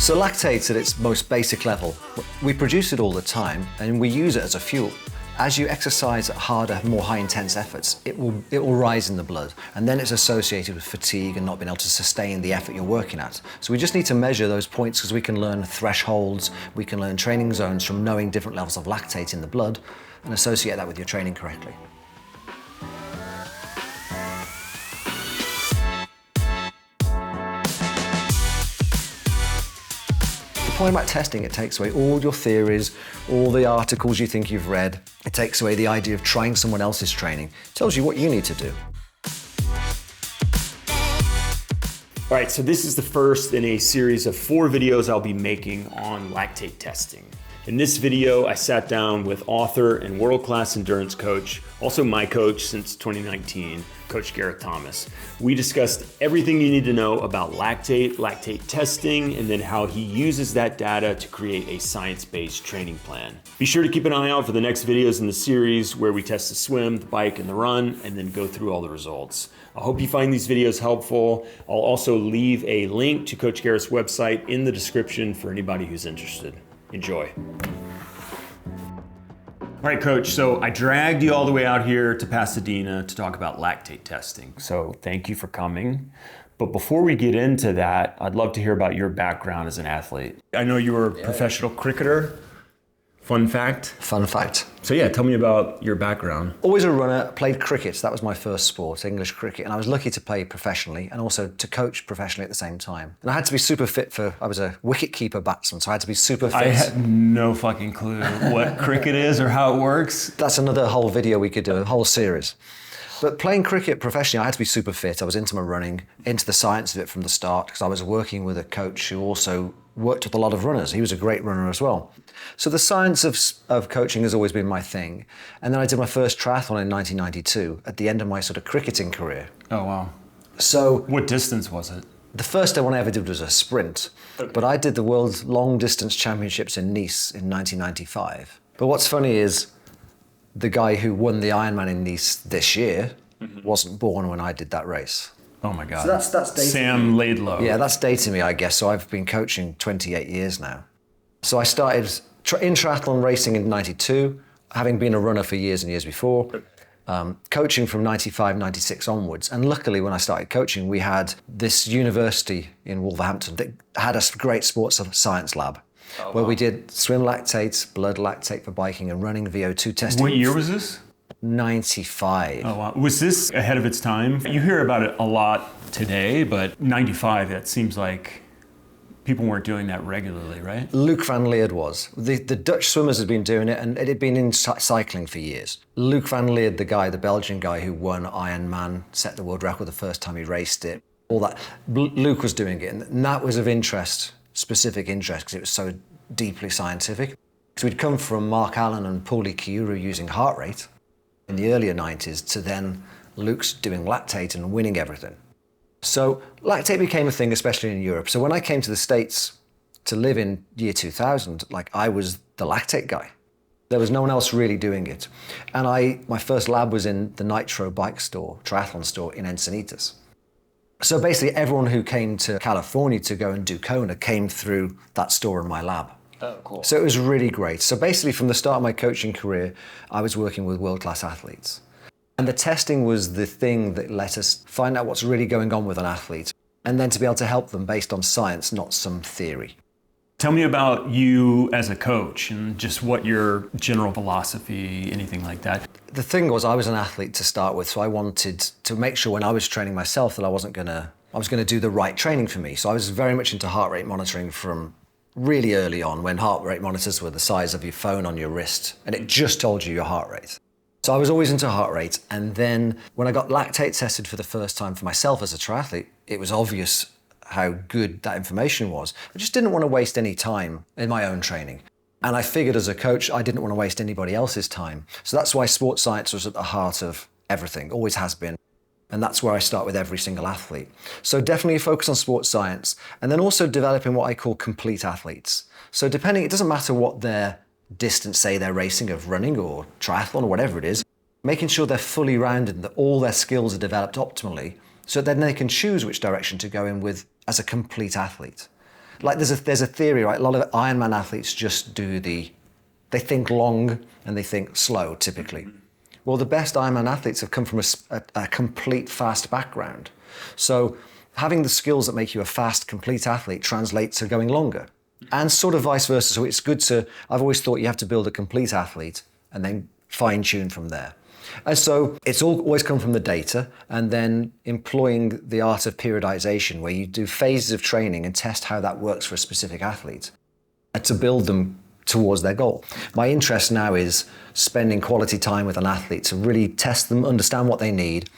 So lactate at its most basic level, we produce it all the time and we use it as a fuel. As you exercise at harder, more high intense efforts, it will rise in the blood, and then it's associated with fatigue and not being able to sustain the effort you're working at. So we just need to measure those points because we can learn thresholds, we can learn training zones from knowing different levels of lactate in the blood and associate that with your training correctly. The point about testing, it takes away all your theories, all the articles you think you've read. It takes away the idea of trying someone else's training. It tells you what you need to do. All right, so this is the first in a series of 4 videos I'll be making on lactate testing. In this video, I sat down with author and world-class endurance coach, also my coach since 2019, Coach Gareth Thomas. We discussed everything you need to know about lactate testing, and then how he uses that data to create a science-based training plan. Be sure to keep an eye out for the next videos in the series where we test the swim, the bike, and the run, and then go through all the results. I hope you find these videos helpful. I'll also leave a link to Coach Gareth's website in the description for anybody who's interested. Enjoy. All right, Coach, so I dragged you all the way out here to Pasadena to talk about lactate testing. So thank you for coming. But before we get into that, I'd love to hear about your background as an athlete. I know you were a professional cricketer. Fun fact? Fun fact. So yeah, tell me about your background. Always a runner, played cricket, so that was my first sport, English cricket, and I was lucky to play professionally and also to coach professionally at the same time. And I had to be super fit I was a wicket-keeper batsman, so I had to be super fit. I had no fucking clue what cricket is or how it works. That's another whole video we could do, a whole series. But playing cricket professionally, I had to be super fit. I was into my running, into the science of it from the start, because I was working with a coach who also worked with a lot of runners. He was a great runner as well. So the science of coaching has always been my thing. And then I did my first triathlon in 1992 at the end of my sort of cricketing career. Oh, wow. So what distance was it? The first one I ever did was a sprint, but I did the World Long Distance Championships in Nice in 1995. But what's funny is the guy who won the Ironman in Nice this year wasn't born when I did that race. Oh my God. So that's dating Sam Laidlow. Yeah, that's dating me, I guess. So I've been coaching 28 years now. So I started in triathlon racing in 92, having been a runner for years and years before, coaching from 95, 96 onwards. And luckily when I started coaching, we had this university in Wolverhampton that had a great sports science lab where we did swim lactates, blood lactate for biking and running, VO2 testing. What year was this? 95. Oh, wow. Was this ahead of its time? You hear about it a lot today, but 95, that seems like people weren't doing that regularly, right? Luc van Leerd was. The Dutch swimmers had been doing it, and it had been in cycling for years. Luc van Leerd, the Belgian guy who won Ironman, set the world record the first time he raced it, all that. Luc was doing it, and that was of interest, specific interest, because it was so deeply scientific. So we'd come from Mark Allen and Pauli Kiuru using heart rate in the earlier 90s to then Luc's doing lactate and winning everything. So lactate became a thing, especially in Europe. So when I came to the States to live in year 2000, I was the lactate guy. There was no one else really doing it. And my first lab was in the Nitro bike store, triathlon store in Encinitas. So basically everyone who came to California to go and do Kona came through that store in my lab. Oh, cool. So it was really great. So basically from the start of my coaching career, I was working with world-class athletes. And the testing was the thing that let us find out what's really going on with an athlete, and then to be able to help them based on science, not some theory. Tell me about you as a coach and just what your general philosophy, anything like that. The thing was, I was an athlete to start with, so I wanted to make sure when I was training myself that I was going to do the right training for me. So I was very much into heart rate monitoring from really early on, when heart rate monitors were the size of your phone on your wrist, and it just told you your heart rate. So I was always into heart rate, and then when I got lactate tested for the first time for myself as a triathlete, it was obvious how good that information was. I just didn't want to waste any time in my own training. And I figured as a coach, I didn't want to waste anybody else's time. So that's why sports science was at the heart of everything, always has been. And that's where I start with every single athlete. So definitely focus on sports science, and then also developing what I call complete athletes. So it doesn't matter what their distance, say they're racing of running or triathlon or whatever it is, making sure they're fully rounded and that all their skills are developed optimally, so then they can choose which direction to go in with as a complete athlete. Like there's a theory, right? A lot of Ironman athletes just they think long and they think slow, typically. Well, the best Ironman athletes have come from a complete fast background. So having the skills that make you a fast, complete athlete translates to going longer. And sort of vice versa. So it's good I've always thought you have to build a complete athlete and then fine tune from there. And so it's always come from the data, and then employing the art of periodization, where you do phases of training and test how that works for a specific athlete and to build them towards their goal. My interest now is spending quality time with an athlete to really test them, understand what they need,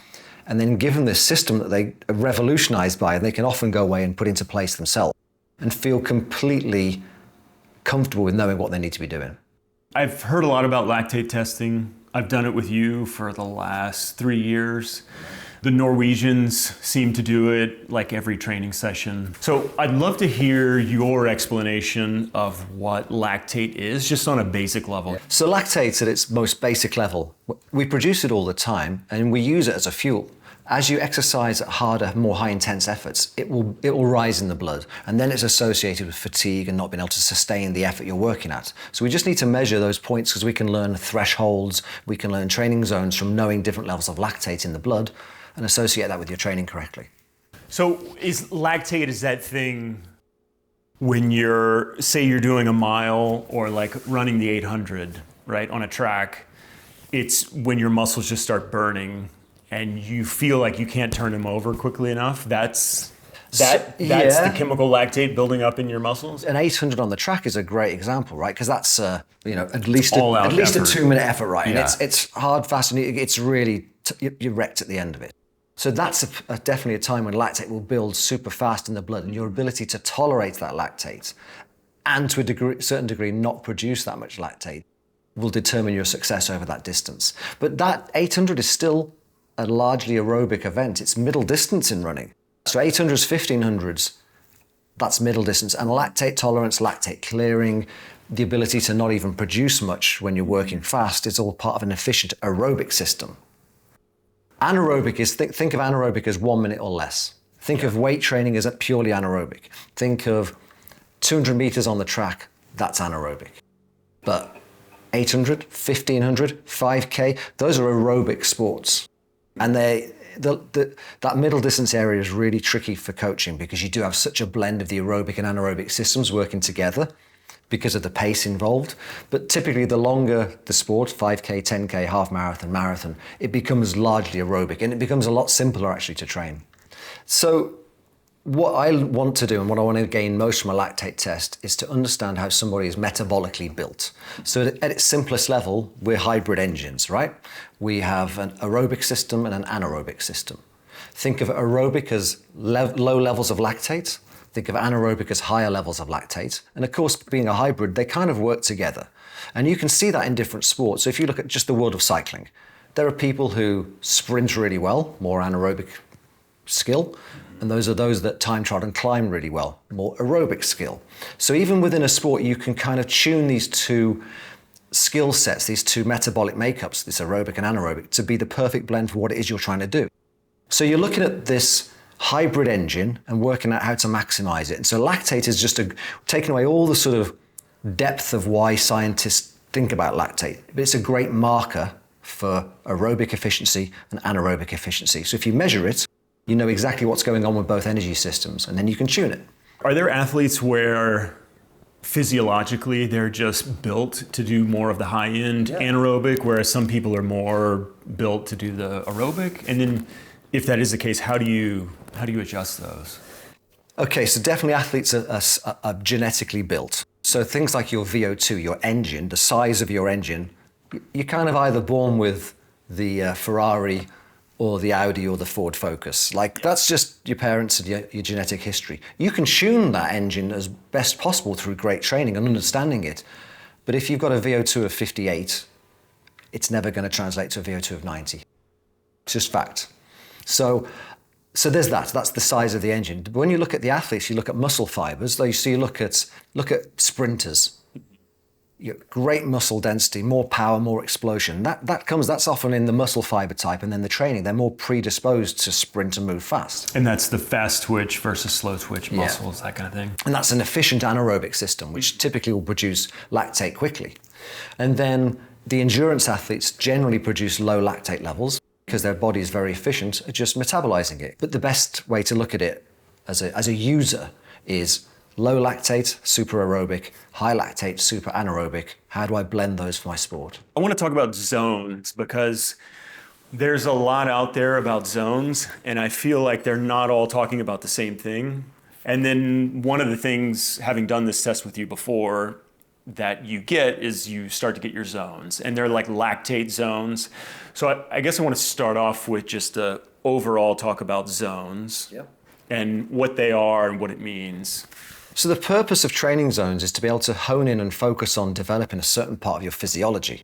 and then give them this system that they are revolutionized by, and they can often go away and put into place themselves and feel completely comfortable with knowing what they need to be doing. I've heard a lot about lactate testing. I've done it with you for the last 3 years. The Norwegians seem to do it like every training session. So I'd love to hear your explanation of what lactate is, just on a basic level. So lactate at its most basic level, we produce it all the time and we use it as a fuel. As you exercise at harder, more high intense efforts, it will rise in the blood, and then it's associated with fatigue and not being able to sustain the effort you're working at. So we just need to measure those points, because we can learn thresholds, we can learn training zones from knowing different levels of lactate in the blood and associate that with your training correctly. So is that thing when say you're doing a mile or like running the 800, right, on a track, it's when your muscles just start burning and you feel like you can't turn them over quickly enough? That's the chemical lactate building up in your muscles? An 800 on the track is a great example, right? Because that's at least a 2-minute effort, right? Yeah. And it's hard, fast, and it's really you're wrecked at the end of it. So that's definitely a time when lactate will build super fast in the blood, and your ability to tolerate that lactate and to a certain degree not produce that much lactate will determine your success over that distance. But that 800 is still a largely aerobic event. It's middle distance in running. So 800s, 1500s, that's middle distance. And lactate tolerance, lactate clearing, the ability to not even produce much when you're working fast is all part of an efficient aerobic system. Anaerobic is, think of anaerobic as 1 minute or less. Think of weight training as purely anaerobic. Think of 200 meters on the track, that's anaerobic. But 800, 1500, 5K, those are aerobic sports. And that middle distance area is really tricky for coaching, because you do have such a blend of the aerobic and anaerobic systems working together because of the pace involved. But typically the longer the sport, 5K, 10K, half marathon, it becomes largely aerobic, and it becomes a lot simpler actually to train. So what I want to do and what I want to gain most from a lactate test is to understand how somebody is metabolically built. So at its simplest level, we're hybrid engines, right? We have an aerobic system and an anaerobic system. Think of aerobic as low levels of lactate. Think of anaerobic as higher levels of lactate. And of course, being a hybrid, they kind of work together. And you can see that in different sports. So if you look at just the world of cycling, there are people who sprint really well, more anaerobic skill. And those are those that time trial and climb really well, more aerobic skill. So even within a sport, you can kind of tune these two skill sets, these two metabolic makeups, this aerobic and anaerobic, to be the perfect blend for what it is you're trying to do. So you're looking at this hybrid engine and working out how to maximize it. And so lactate is just taking away all the sort of depth of why scientists think about lactate. But it's a great marker for aerobic efficiency and anaerobic efficiency. So if you measure it, you know exactly what's going on with both energy systems, and then you can tune it. Are there athletes where physiologically they're just built to do more of the high-end anaerobic, whereas some people are more built to do the aerobic? And then if that is the case, how do you adjust those? Okay, so definitely athletes are genetically built. So things like your VO2, your engine, the size of your engine, you're kind of either born with the Ferrari or the Audi or the Ford Focus. Like, that's just your parents and your genetic history. You can tune that engine as best possible through great training and understanding it. But if you've got a VO2 of 58, it's never going to translate to a VO2 of 90. It's just fact. So there's that. That's the size of the engine. But when you look at the athletes, you look at muscle fibers. So you look at sprinters. great muscle density, more power, more explosion. That's often in the muscle fiber type, and then the training, they're more predisposed to sprint and move fast. And that's the fast twitch versus slow twitch muscles, that kind of thing. And that's an efficient anaerobic system, which typically will produce lactate quickly. And then the endurance athletes generally produce low lactate levels because their body is very efficient at just metabolizing it. But the best way to look at it as a user is low lactate, super aerobic, high lactate, super anaerobic. How do I blend those for my sport? I want to talk about zones because there's a lot out there about zones, and I feel like they're not all talking about the same thing. And then one of the things, having done this test with you before, that you get is you start to get your zones, and they're like lactate zones. So I guess I want to start off with just a overall talk about zones and what they are and what it means. So the purpose of training zones is to be able to hone in and focus on developing a certain part of your physiology,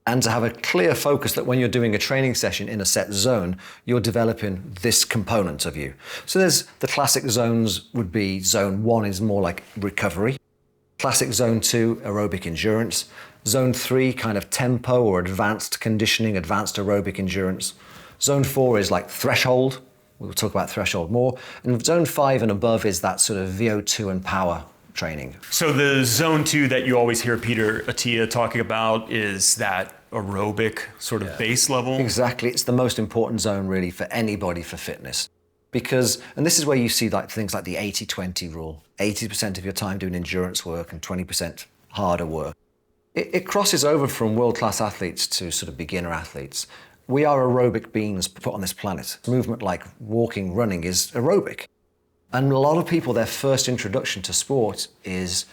and to have a clear focus that when you're doing a training session in a set zone, you're developing this component of you. So there's the classic zones would be zone 1 is more like recovery. Classic zone 2, aerobic endurance. Zone 3, kind of tempo or advanced conditioning, advanced aerobic endurance. Zone 4 is like threshold. We'll talk about threshold more. And zone 5 and above is that sort of VO2 and power training. So the zone 2 that you always hear Peter Attia talking about is that aerobic sort of base level? Exactly. It's the most important zone really for anybody for fitness. Because, and this is where you see like things like the 80-20 rule, 80% of your time doing endurance work and 20% harder work. It crosses over from world-class athletes to sort of beginner athletes. We are aerobic beings put on this planet. Movement like walking, running is aerobic. And a lot of people, their first introduction to sport is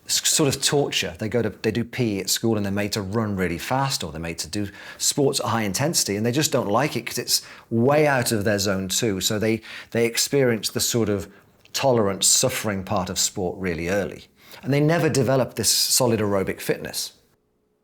sort of torture. They do PE at school and they're made to run really fast, or they're made to do sports at high intensity, and they just don't like it because it's way out of their zone 2. So they experience the sort of tolerance, suffering part of sport really early. And they never develop this solid aerobic fitness.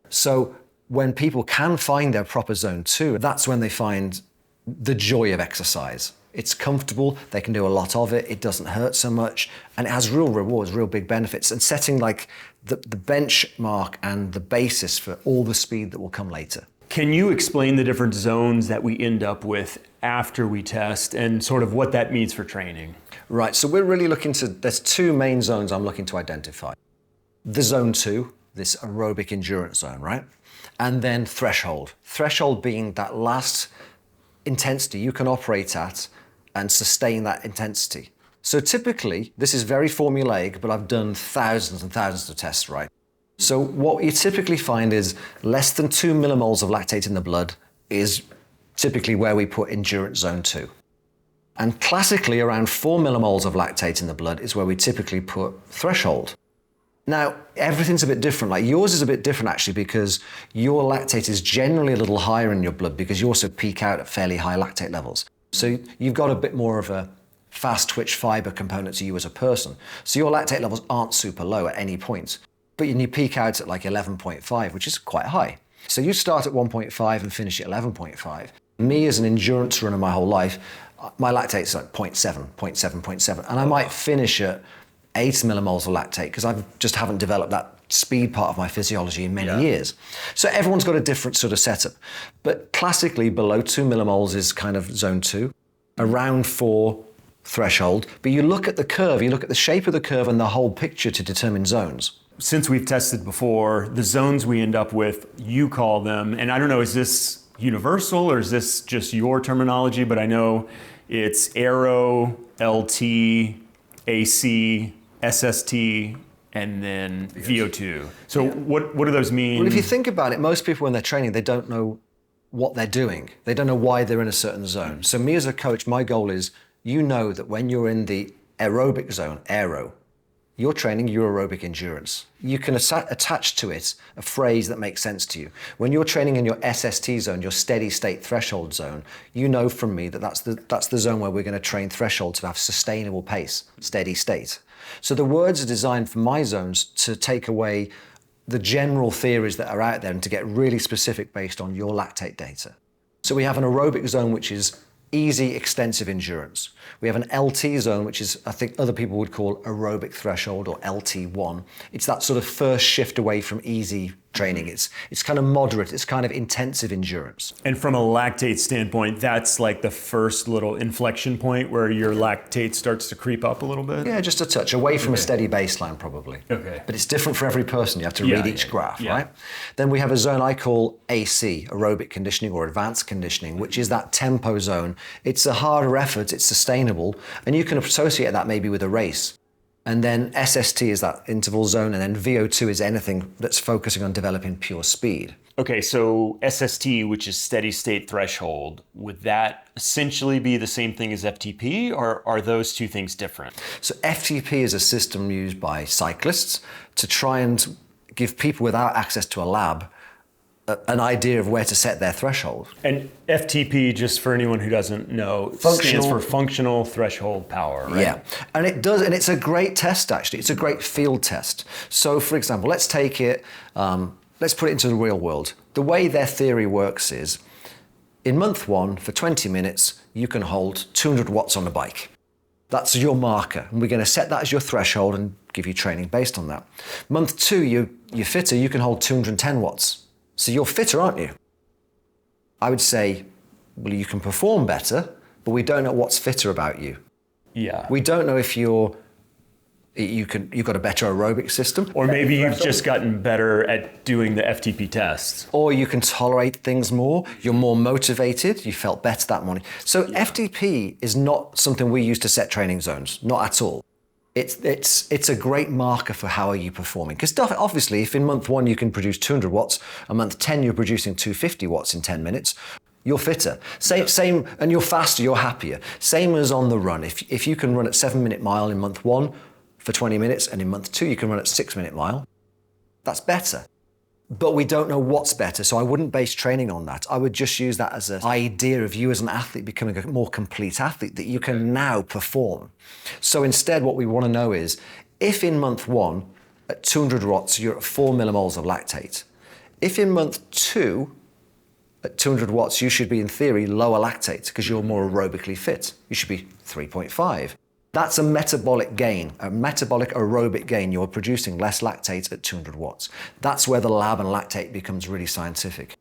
So when people can find their proper zone 2, that's when they find the joy of exercise. It's comfortable, they can do a lot of it, it doesn't hurt so much, and it has real rewards, real big benefits, and setting like the benchmark and the basis for all the speed that will come later. Can you explain the different zones that we end up with after we test and sort of what that means for training? Right, so we're really looking to, there's 2 main zones I'm looking to identify. The zone 2, this aerobic endurance zone, right? And then threshold. Threshold being that last intensity you can operate at and sustain that intensity. So typically, this is very formulaic, but I've done thousands and thousands of tests, right? So what you typically find is less than 2 millimoles of lactate in the blood is typically where we put endurance zone 2. And classically, around 4 millimoles of lactate in the blood is where we typically put threshold. Now, everything's a bit different. Like yours is a bit different actually because your lactate is generally a little higher in your blood because you also peak out at fairly high lactate levels. So you've got a bit more of a fast twitch fiber component to you as a person. So your lactate levels aren't super low at any point, but you peak out at like 11.5, which is quite high. So you start at 1.5 and finish at 11.5. Me as an endurance runner my whole life, my lactate is like 0.7, 0.7, 0.7, and I might finish at 8 millimoles of lactate because I just haven't developed that speed part of my physiology in many years. So everyone's got a different sort of setup. But classically, below 2 millimoles is kind of zone 2, around 4 threshold. But you look at the curve, you look at the shape of the curve and the whole picture to determine zones. Since we've tested before, the zones we end up with, you call them, and I don't know, is this universal or is this just your terminology? But I know it's Aero, LT, AC, SST, and then VO2. So what do those mean? Well, if you think about it, most people when they're training, they don't know what they're doing. They don't know why they're in a certain zone. So me as a coach, my goal is, you know that when you're in the aerobic zone, aero, you're training your aerobic endurance. You can attach to it a phrase that makes sense to you. When you're training in your SST zone, your steady state threshold zone, you know from me that that's the zone where we're going to train threshold to have sustainable pace, steady state. So the words are designed for my zones to take away the general theories that are out there and to get really specific based on your lactate data. So we have an aerobic zone, which is easy extensive endurance. We have an LT zone, which is, I think other people would call aerobic threshold, or LT1. It's that sort of first shift away from easy training. It's kind of moderate, it's kind of intensive endurance. And from a lactate standpoint, that's like the first little inflection point where your lactate starts to creep up a little bit? Yeah, just a touch, away from a steady baseline probably. Okay. But it's different for every person. You have to read each graph, right? Then we have a zone I call AC, aerobic conditioning or advanced conditioning, which is that tempo zone. It's a harder effort, it's sustainable, and you can associate that maybe with a race. And then SST is that interval zone, and then VO2 is anything that's focusing on developing pure speed. Okay, so SST, which is steady state threshold, would that essentially be the same thing as FTP, or are those two things different? So FTP is a system used by cyclists to try and give people without access to a lab an idea of where to set their threshold. And FTP, just for anyone who doesn't know, stands for functional threshold power, right? Yeah, and it does, and it's a great test actually. It's a great field test. So for example, let's take it, let's put it into the real world. The way their theory works is, in month 1, for 20 minutes, you can hold 200 watts on a bike. That's your marker, and we're going to set that as your threshold and give you training based on that. Month 2, you're fitter, you can hold 210 watts. So you're fitter, aren't you? I would say, well, you can perform better, but we don't know what's fitter about you. Yeah. We don't know if you've got a better aerobic system. Or maybe you've just gotten better at doing the FTP tests. Or you can tolerate things more, you're more motivated, you felt better that morning. So FTP is not something we use to set training zones, not at all. It's a great marker for how are you performing. Because obviously, if in month 1 you can produce 200 watts, and month 10 you're producing 250 watts in 10 minutes, you're fitter. Same, and you're faster, you're happier. Same as on the run. If you can run at 7-minute mile in month 1 for 20 minutes, and in month 2 you can run at 6-minute mile, that's better. But we don't know what's better, so I wouldn't base training on that. I would just use that as an idea of you as an athlete becoming a more complete athlete, that you can now perform. So instead, what we want to know is, if in month 1, at 200 watts, you're at 4 millimoles of lactate, if in month 2, at 200 watts, you should be, in theory, lower lactate because you're more aerobically fit. You should be 3.5. That's a metabolic gain, a metabolic aerobic gain. You're producing less lactate at 200 watts. That's where the lab and lactate becomes really scientific.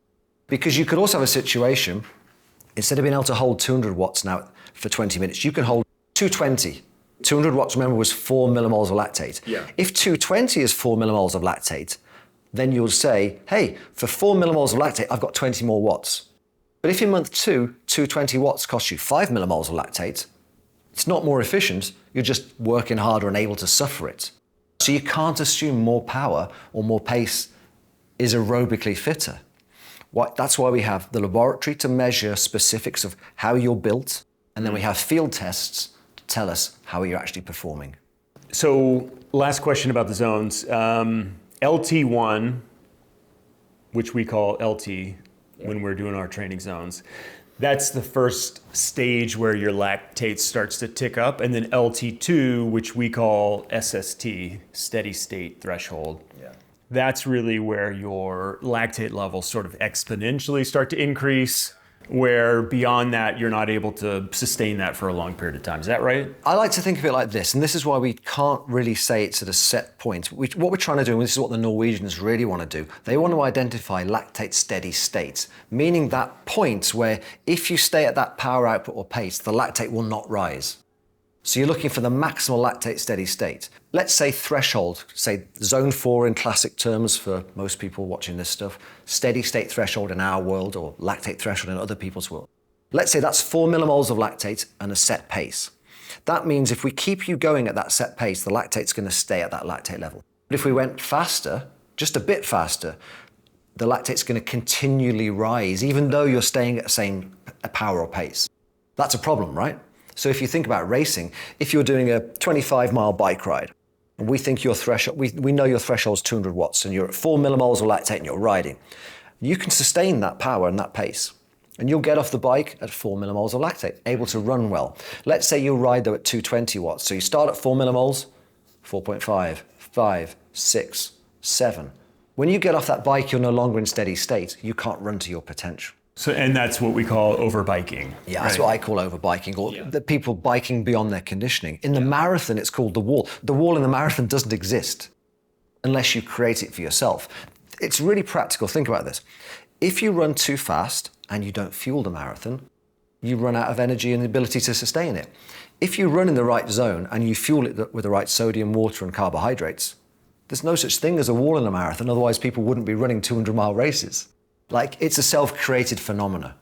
Because you could also have a situation, instead of being able to hold 200 watts now for 20 minutes, you can hold 220. 200 watts, remember, was 4 millimoles of lactate. Yeah. If 220 is 4 millimoles of lactate, then you'll say, hey, for 4 millimoles of lactate, I've got 20 more watts. But if in month 2, 220 watts costs you 5 millimoles of lactate, it's not more efficient, you're just working harder and able to suffer it. So you can't assume more power or more pace is aerobically fitter. That's why we have the laboratory to measure specifics of how you're built, and then we have field tests to tell us how you're actually performing. So last question about the zones. LT1, which we call LT when we're doing our training zones, that's the first stage where your lactate starts to tick up. And then LT2, which we call SST, steady state threshold. Yeah. That's really where your lactate levels sort of exponentially start to increase, where beyond that, you're not able to sustain that for a long period of time. Is that right? I like to think of it like this, and this is why we can't really say it's at a set point. What we're trying to do, and this is what the Norwegians really want to do, they want to identify lactate steady state, meaning that point where if you stay at that power output or pace, the lactate will not rise. So you're looking for the maximal lactate steady state. Let's say threshold, say zone 4 in classic terms for most people watching this stuff, steady state threshold in our world or lactate threshold in other people's world. Let's say that's 4 millimoles of lactate and a set pace. That means if we keep you going at that set pace, the lactate's going to stay at that lactate level. But if we went faster, just a bit faster, the lactate's going to continually rise, even though you're staying at the same power or pace. That's a problem, right? So if you think about racing, if you're doing a 25-mile bike ride, and we think your threshold, we know your threshold's 200 watts, and you're at 4 millimoles of lactate and you're riding, you can sustain that power and that pace. And you'll get off the bike at 4 millimoles of lactate, able to run well. Let's say you ride though at 220 watts. So you start at 4 millimoles, 4.5, 5, 6, 7. When you get off that bike, you're no longer in steady state. You can't run to your potential. So, and that's what we call overbiking. Yeah, that's what I call overbiking, or the people biking beyond their conditioning. In the marathon, it's called the wall. The wall in the marathon doesn't exist unless you create it for yourself. It's really practical. Think about this. If you run too fast and you don't fuel the marathon, you run out of energy and the ability to sustain it. If you run in the right zone and you fuel it with the right sodium, water, and carbohydrates, there's no such thing as a wall in a marathon. Otherwise, people wouldn't be running 200-mile races. Like, it's a self-created phenomena.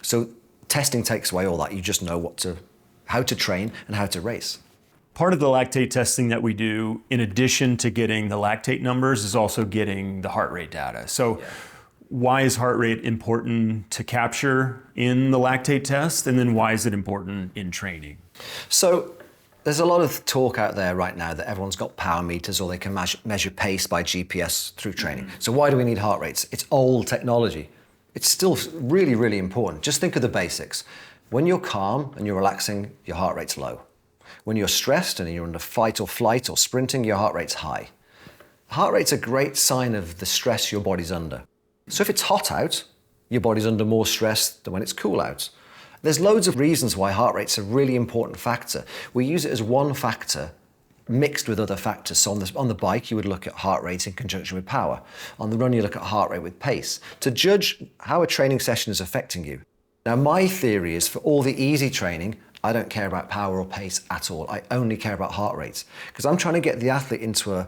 So testing takes away all that. You just know how to train and how to race. Part of the lactate testing that we do, in addition to getting the lactate numbers, is also getting the heart rate data. So why is heart rate important to capture in the lactate test? And then why is it important in training? So there's a lot of talk out there right now that everyone's got power meters or they can measure pace by GPS through training. So why do we need heart rates? It's old technology. It's still really, really important. Just think of the basics. When you're calm and you're relaxing, your heart rate's low. When you're stressed and you're under fight or flight or sprinting, your heart rate's high. Heart rate's a great sign of the stress your body's under. So if it's hot out, your body's under more stress than when it's cool out. There's loads of reasons why heart rate's a really important factor. We use it as one factor mixed with other factors. So on the bike, you would look at heart rate in conjunction with power. On the run, you look at heart rate with pace to judge how a training session is affecting you. Now, my theory is for all the easy training, I don't care about power or pace at all. I only care about heart rates because I'm trying to get the athlete into a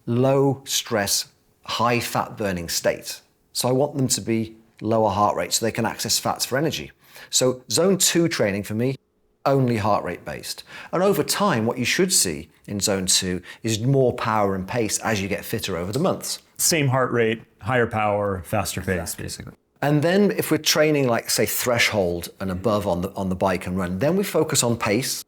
low stress, high fat burning state. So I want them to be lower heart rate so they can access fats for energy. So zone 2 training for me, only heart rate based. And over time, what you should see in zone 2 is more power and pace as you get fitter over the months. Same heart rate, higher power, faster pace, basically. And then if we're training like, say, threshold and above on the bike and run, then we focus on pace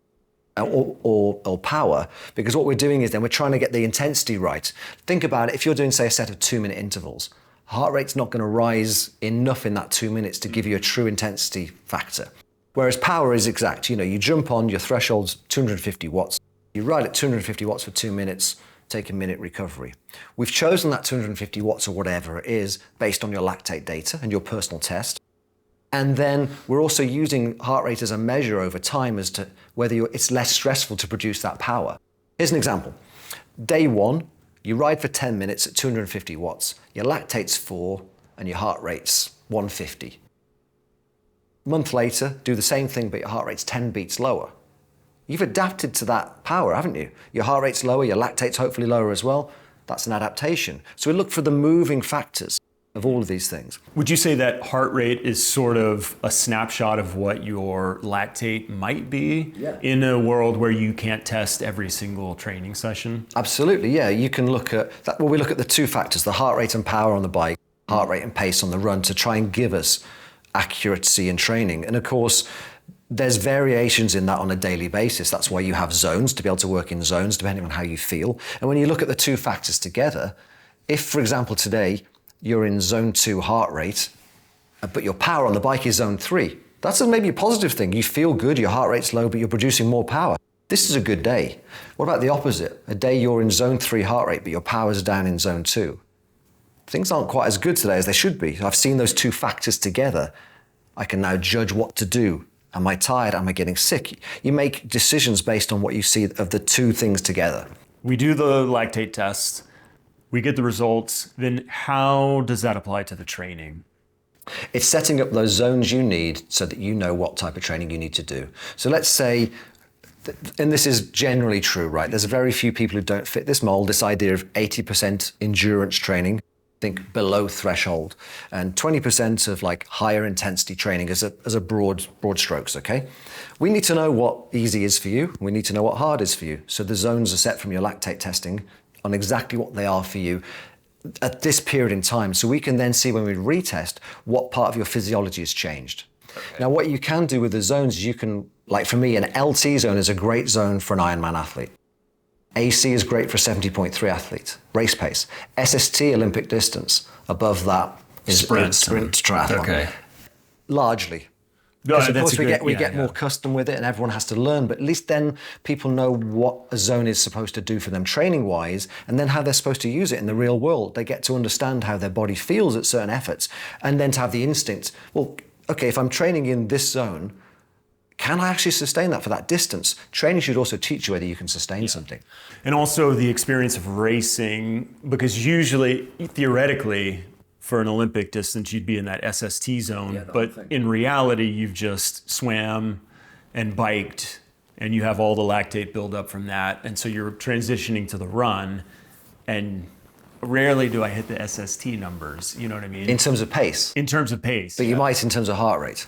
or power, because what we're doing is then we're trying to get the intensity right. Think about it, if you're doing, say, a set of 2-minute intervals, heart rate's not going to rise enough in that 2 minutes to give you a true intensity factor. Whereas power is exact. You jump on, your threshold's 250 watts. You ride at 250 watts for 2 minutes, take a minute recovery. We've chosen that 250 watts or whatever it is based on your lactate data and your personal test. And then we're also using heart rate as a measure over time as to whether it's less stressful to produce that power. Here's an example. Day 1, you ride for 10 minutes at 250 watts. Your lactate's 4 and your heart rate's 150. A month later, do the same thing, but your heart rate's 10 beats lower. You've adapted to that power, haven't you? Your heart rate's lower, your lactate's hopefully lower as well. That's an adaptation. So we look for the moving factors of all of these things. Would you say that heart rate is sort of a snapshot of what your lactate might be in a world where you can't test every single training session? Absolutely, yeah. You can look at that. Well, we look at the two factors, the heart rate and power on the bike, heart rate and pace on the run, to try and give us accuracy in training. And of course, there's variations in that on a daily basis. That's why you have zones, to be able to work in zones depending on how you feel. And when you look at the two factors together, if, for example, today you're in zone 2 heart rate, but your power on the bike is zone 3, that's maybe a positive thing. You feel good, your heart rate's low, but you're producing more power. This is a good day. What about the opposite? A day you're in zone 3 heart rate, but your power's down in zone 2. Things aren't quite as good today as they should be. I've seen those two factors together. I can now judge what to do. Am I tired? Am I getting sick? You make decisions based on what you see of the two things together. We do the lactate test. We get the results. Then how does that apply to the training? It's setting up those zones you need so that you know what type of training you need to do. So let's say, and this is generally true, right? There's very few people who don't fit this mold, this idea of 80% endurance training, think below threshold, and 20% of like higher intensity training as a broad strokes, okay? We need to know what easy is for you. We need to know what hard is for you. So the zones are set from your lactate testing on exactly what they are for you at this period in time. So we can then see when we retest what part of your physiology has changed. Okay. Now, what you can do with the zones, you can, like for me, an LT zone is a great zone for an Ironman athlete. AC is great for a 70.3 athlete, race pace. SST, Olympic distance. Above that is sprint triathlon. Okay. Largely. Because of course we get more custom with it and everyone has to learn, but at least then people know what a zone is supposed to do for them training wise, and then how they're supposed to use it in the real world. They get to understand how their body feels at certain efforts, and then to have the instinct, well, okay, if I'm training in this zone, can I actually sustain that for that distance? Training should also teach you whether you can sustain something. And also the experience of racing, because usually, theoretically, for an Olympic distance, you'd be in that SST zone, but in reality, you've just swam and biked, and you have all the lactate buildup from that, and so you're transitioning to the run, and rarely do I hit the SST numbers, you know what I mean? In terms of pace? In terms of pace. But you might in terms of heart rate.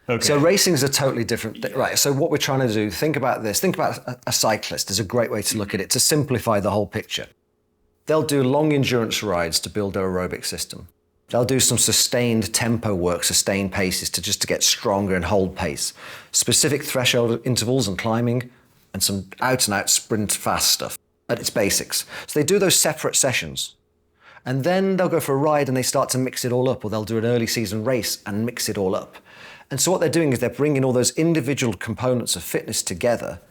Okay. So racing is a totally different thing, right? So what we're trying to do, think about this, think about a cyclist is a great way to look at it, to simplify the whole picture. They'll do long endurance rides to build their aerobic system. They'll do some sustained tempo work, sustained paces to get stronger and hold pace. Specific threshold intervals and climbing, and some out and out sprint fast stuff at its basics. So they do those separate sessions. And then they'll go for a ride and they start to mix it all up, or they'll do an early season race and mix it all up. And so what they're doing is they're bringing all those individual components of fitness together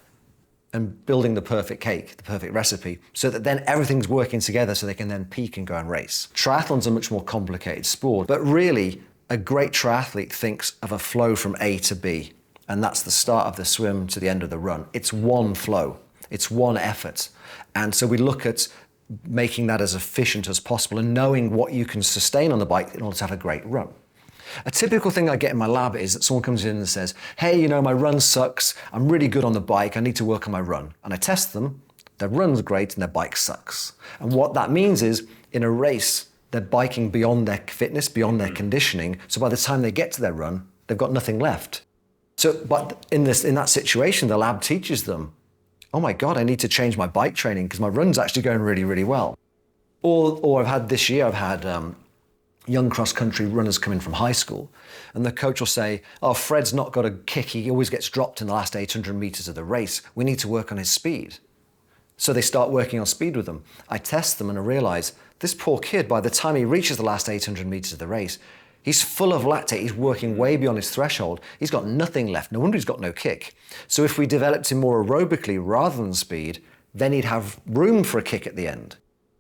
and building the perfect cake, the perfect recipe, so that then everything's working together so they can then peak and go and race. Triathlon's a much more complicated sport, but really a great triathlete thinks of a flow from A to B, and that's the start of the swim to the end of the run. It's one flow, it's one effort. And so we look at making that as efficient as possible and knowing what you can sustain on the bike in order to have a great run. A typical thing I get in my lab is that someone comes in and says, hey, you know, my run sucks. I'm really good on the bike. I need to work on my run. And I test them. Their run's great and their bike sucks. And what that means is in a race, they're biking beyond their fitness, beyond their conditioning. So by the time they get to their run, they've got nothing left. So, but in that situation, the lab teaches them, oh my God, I need to change my bike training because my run's actually going really, really well. Or this year I've had young cross-country runners come in from high school, and the coach will say, oh, Fred's not got a kick, he always gets dropped in the last 800 meters of the race. We need to work on his speed. So they start working on speed with them. I test them and I realize, this poor kid, by the time he reaches the last 800 meters of the race, he's full of lactate, he's working way beyond his threshold, he's got nothing left, no wonder he's got no kick. So if we developed him more aerobically rather than speed, then he'd have room for a kick at the end.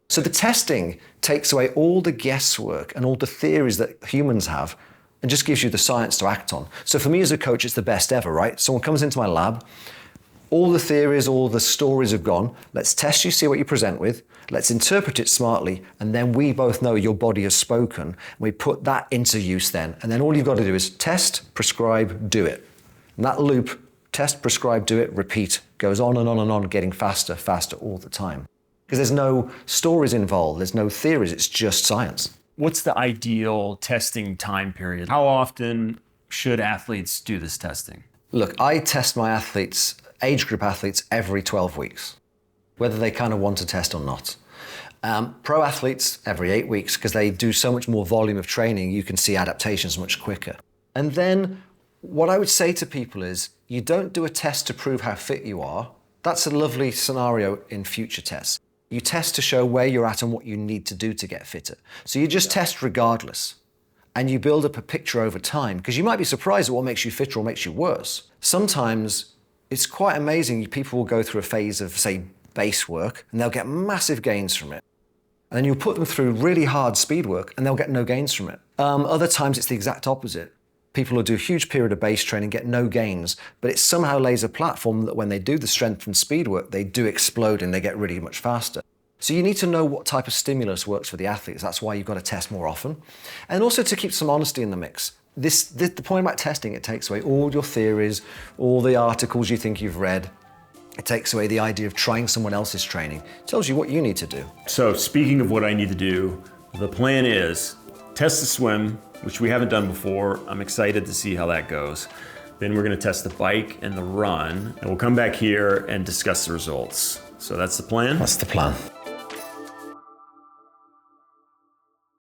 So the testing takes away all the guesswork and all the theories that humans have and just gives you the science to act on. So for me as a coach, it's the best ever, right? Someone comes into my lab, all the theories, all the stories have gone. Let's test you, see what you present with. Let's interpret it smartly. And then we both know your body has spoken. And we put that into use then. And then all you've got to do is test, prescribe, do it. And that loop, test, prescribe, do it, repeat, goes on and on and on, getting faster, faster all the time. Because there's no stories involved, there's no theories, it's just science. What's the ideal testing time period? How often should athletes do this testing? Look, I test my athletes, age group athletes, every 12 weeks, whether they kind of want to test or not. Pro athletes, every 8 weeks, because they do so much more volume of training, you can see adaptations much quicker. And then what I would say to people is, you don't do a test to prove how fit you are. That's a lovely scenario in future tests. You test to show where you're at and what you need to do to get fitter. So you just test regardless. And you build up a picture over time, because you might be surprised at what makes you fitter or makes you worse. Sometimes it's quite amazing. People will go through a phase of, say, base work, and they'll get massive gains from it. And then you put them through really hard speed work, and they'll get no gains from it. Other times it's the exact opposite. People will do a huge period of base training, get no gains, but it somehow lays a platform that when they do the strength and speed work, they do explode and they get really much faster. So you need to know what type of stimulus works for the athletes. That's why you've got to test more often. And also to keep some honesty in the mix. The point about testing, it takes away all your theories, all the articles you think you've read. It takes away the idea of trying someone else's training. It tells you what you need to do. So speaking of what I need to do, the plan is test the swim, which we haven't done before. I'm excited to see how that goes. Then we're gonna test the bike and the run, and we'll come back here and discuss the results. So that's the plan? That's the plan.